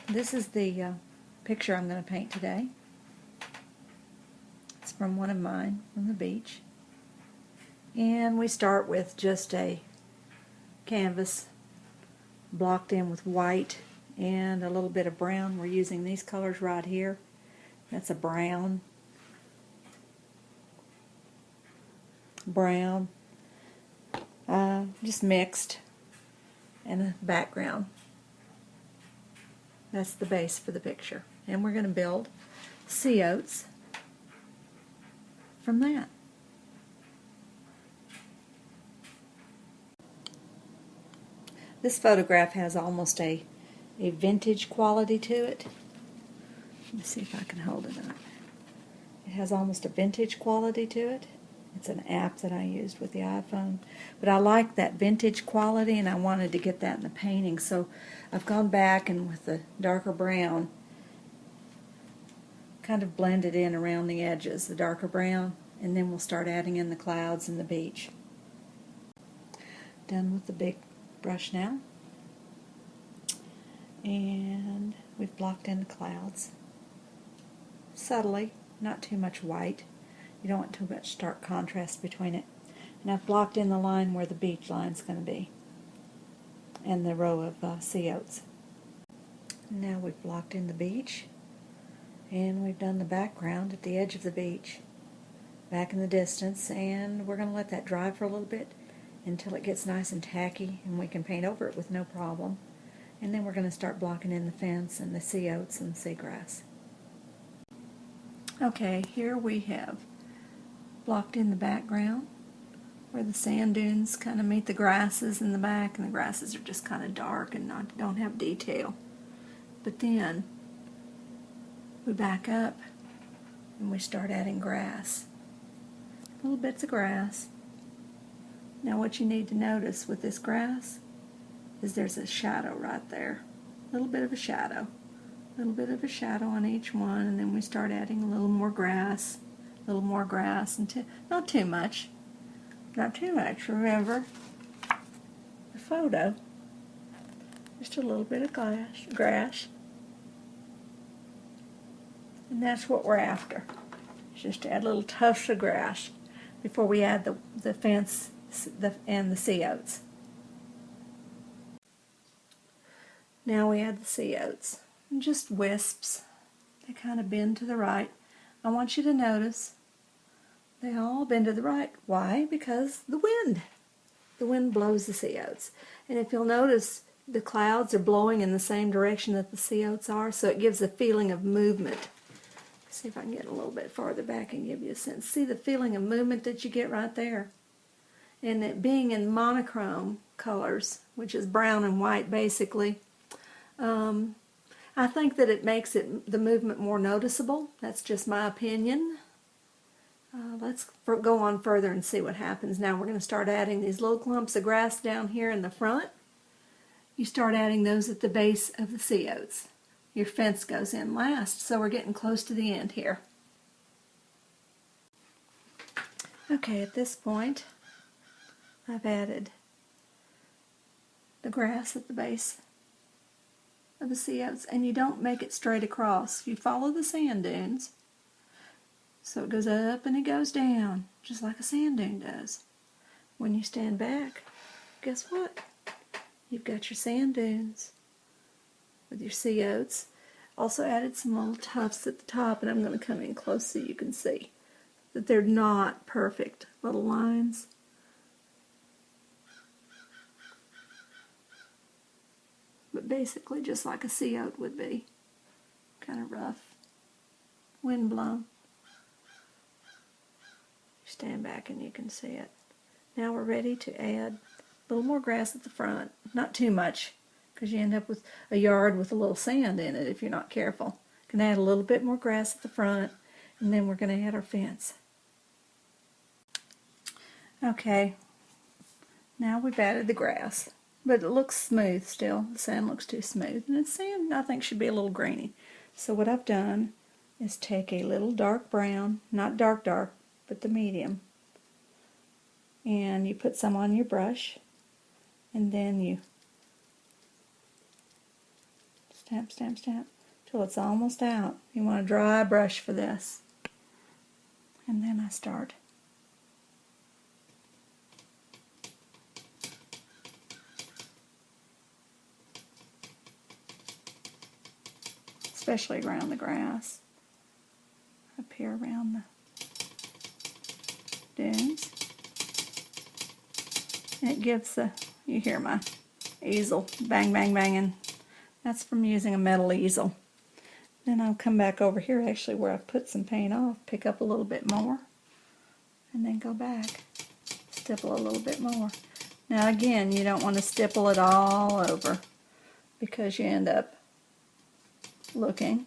This is the picture I'm going to paint today. It's from one of mine from the beach. And we start with just a canvas blocked in with white and a little bit of brown. We're using these colors right here. That's a brown, just mixed, and a background. That's the base for the picture. And we're going to build sea oats from that. This photograph has almost a vintage quality to it. Let me see if I can hold it up. It has almost a vintage quality to it. It's an app that I used with the iPhone. But I like that vintage quality, and I wanted to get that in the painting. So I've gone back and with the darker brown, kind of blended in around the edges, the darker brown, and then we'll start adding in the clouds and the beach. Done with the big brush now. And we've blocked in the clouds. Subtly, not too much white. You don't want too much stark contrast between it. And I've blocked in the line where the beach line's going to be, and the row of sea oats. Now we've blocked in the beach, and we've done the background at the edge of the beach, back in the distance, and we're going to let that dry for a little bit until it gets nice and tacky, and we can paint over it with no problem. And then we're going to start blocking in the fence and the sea oats and seagrass. Okay, here we have blocked in the background where the sand dunes kind of meet the grasses in the back, and the grasses are just kind of dark and don't have detail. But then we back up and we start adding grass, little bits of grass. Now what you need to notice with this grass is there's a shadow right there, a little bit of a shadow on each one, and then we start adding a little more grass, until not too much. Remember the photo, just a little bit of grass, and that's what we're after. Just to add little tufts of grass before we add the fence and the sea oats. Now we add the sea oats, and just wisps. They kind of bend to the right. I want you to notice they all bend to the right. Why? Because the wind. The wind blows the sea oats. And if you'll notice, the clouds are blowing in the same direction that the sea oats are, so it gives a feeling of movement. See if I can get a little bit farther back and give you a sense. See the feeling of movement that you get right there? And it being in monochrome colors, which is brown and white basically, I think that it makes the movement more noticeable. That's just my opinion. Let's go on further and see what happens. Now we're going to start adding these little clumps of grass down here in the front. You start adding those at the base of the sea oats. Your fence goes in last, so we're getting close to the end here. Okay, at this point, I've added the grass at the base of the sea oats, and you don't make it straight across. You follow the sand dunes. So it goes up and it goes down, just like a sand dune does. When you stand back, guess what? You've got your sand dunes with your sea oats. Also added some little tufts at the top, and I'm going to come in close so you can see that they're not perfect little lines. But basically just like a sea oat would be. Kind of rough. Wind blown. Stand back and you can see it. Now we're ready to add a little more grass at the front. Not too much, because you end up with a yard with a little sand in it if you're not careful. You can add a little bit more grass at the front, and then we're going to add our fence. Okay, now we've added the grass. But it looks smooth still. The sand looks too smooth. And the sand, I think, should be a little grainy. So what I've done is take a little dark brown, not dark, but the medium. And you put some on your brush. And then you Stamp, stamp, stamp, till it's almost out. You want a dry brush for this. And then I start especially around the grass, up here around the dunes. And it gives the, you hear my easel bang, bang, banging. That's from using a metal easel. Then I'll come back over here actually where I've put some paint off, pick up a little bit more, and then go back, stipple a little bit more. Now again, you don't want to stipple it all over because you end up looking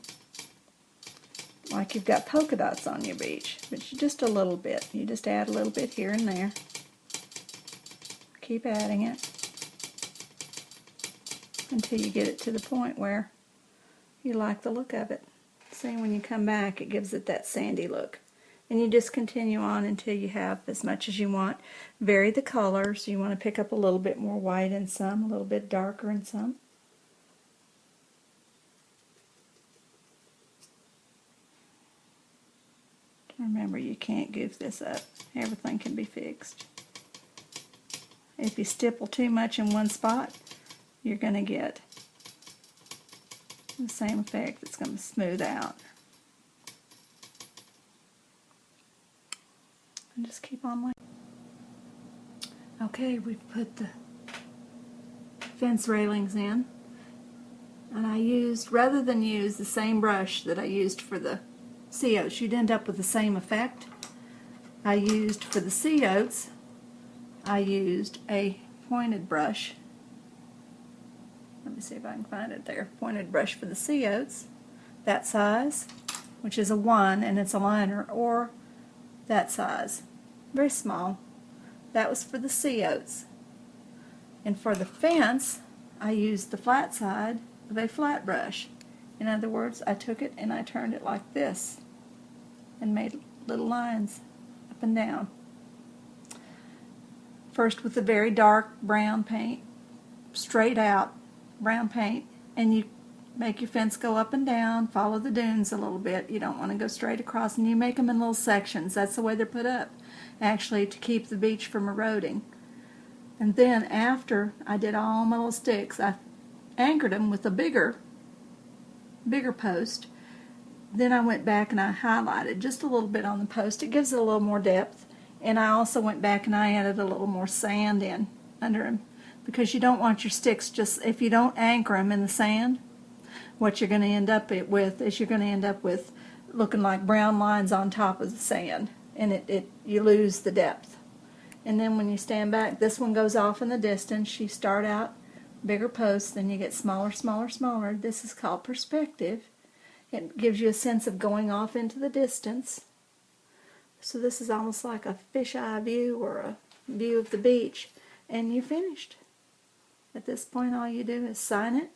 like you've got polka dots on your beach, but just a little bit. You just add a little bit here and there. Keep adding it until you get it to the point where you like the look of it. See, when you come back, it gives it that sandy look. And you just continue on until you have as much as you want. Vary the colors. You want to pick up a little bit more white in some, a little bit darker in some. Remember, you can't goof this up. Everything can be fixed. If you stipple too much in one spot, you're going to get the same effect. It's going to smooth out. And just keep on like. Okay, we've put the fence railings in. And I used, rather than use the same brush that I used for the sea oats, you'd end up with the same effect. I used for the sea oats, I used a pointed brush. Let me see if I can find it there. Pointed brush for the sea oats, that size, which is a 1 and it's a liner, or that size, very small. That was for the sea oats. And for the fence, I used the flat side of a flat brush. In other words, I took it and I turned it like this and made little lines up and down. First with a very dark brown paint, straight out brown paint, and you make your fence go up and down, follow the dunes a little bit. You don't want to go straight across, and you make them in little sections. That's the way they're put up, actually, to keep the beach from eroding. And then after I did all my little sticks, I anchored them with a bigger post. Then I went back and I highlighted just a little bit on the post. It gives it a little more depth. And I also went back and I added a little more sand in under them, because you don't want your sticks just, if you don't anchor them in the sand, what you're going to end up with is you're going to end up with looking like brown lines on top of the sand, and you lose the depth. And then when you stand back, this one goes off in the distance. You start out bigger posts, then you get smaller, smaller, smaller. This is called perspective. It gives you a sense of going off into the distance. So this is almost like a fisheye view or a view of the beach, and you're finished. At this point, all you do is sign it.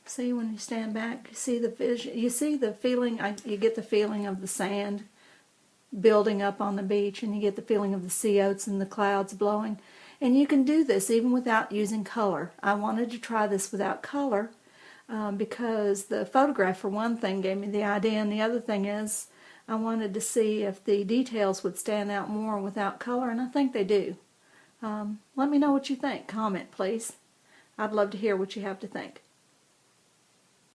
See, when you stand back, you see the vision, you see the feeling, you get the feeling of the sand building up on the beach, and you get the feeling of the sea oats and the clouds blowing. And you can do this even without using color. I wanted to try this without color because the photograph, for one thing, gave me the idea, and the other thing is I wanted to see if the details would stand out more without color, and I think they do. Let me know what you think. Comment, please. I'd love to hear what you have to think.